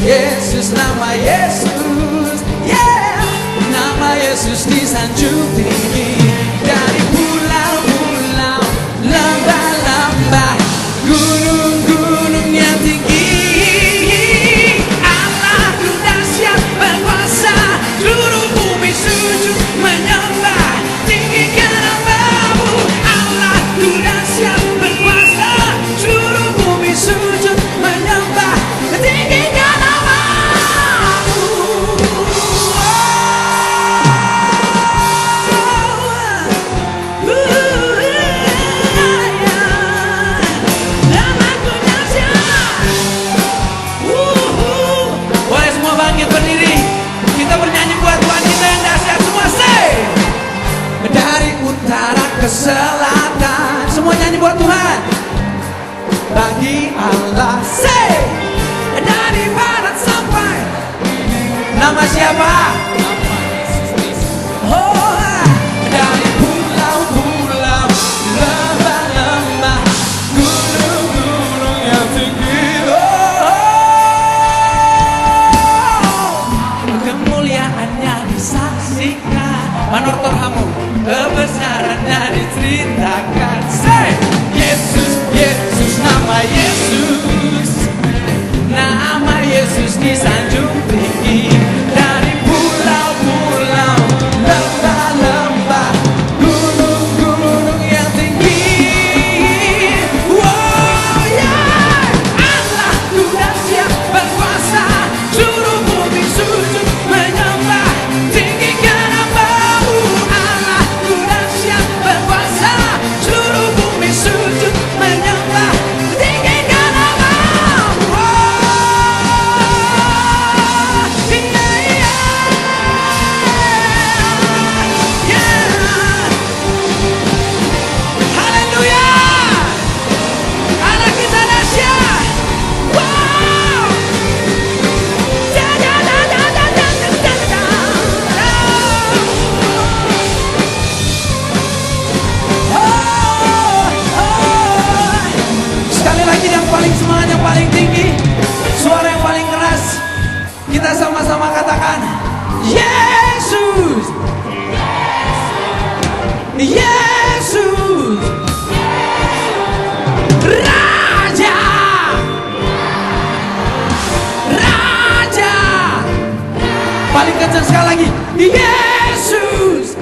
Yesus, nama Yesus, yeah. Nama Yesus disanjung tinggi dari pulau-pulau, lembah-lembah, gunung-gunung yang tinggi. Allahku dahsyat berkuasa, seluruh bumi sujud menyembah, tinggikan nama-Mu. Allahku dahsyat berkuasa, seluruh bumi sujud menyembah, tinggikan nama-Mu. Boleh semua bangkit berdiri, kita bernyanyi buat Tuhan kita yang dahsyat semua. Say, dari utara ke selatan, semua nyanyi buat Tuhan. Bagi Allah, say, dari barat sampai, nama siapa? Oh, dari pulau-pulau, lembah-lembah, gunung-gunung yang tinggi. Kemuliaannya disaksikan, manortor hamu, kebesarannya diceritakan. Say, Yesus, Yesus, nama Yesus, nama Yesus disanjung tinggi dari pulau-pulau, lembah-lembah, gunung-gunung yang tinggi. Wow, yeah. Allahku dahsyat berkuasa, seluruh bumi sujud menyembah, tinggikan nama-Mu. Allahku dahsyat berkuasa, seluruh bumi sujud menyembah, tinggikan nama-Mu. Haleluya, Allah kita dahsyat. Wow. Sekali lagi yang paling semangat, yang paling tinggi, suara yang paling keras, kita sama-sama katakan Yesus, Yesus, Raja, Raja. Paling kencang sekali lagi, Yesus,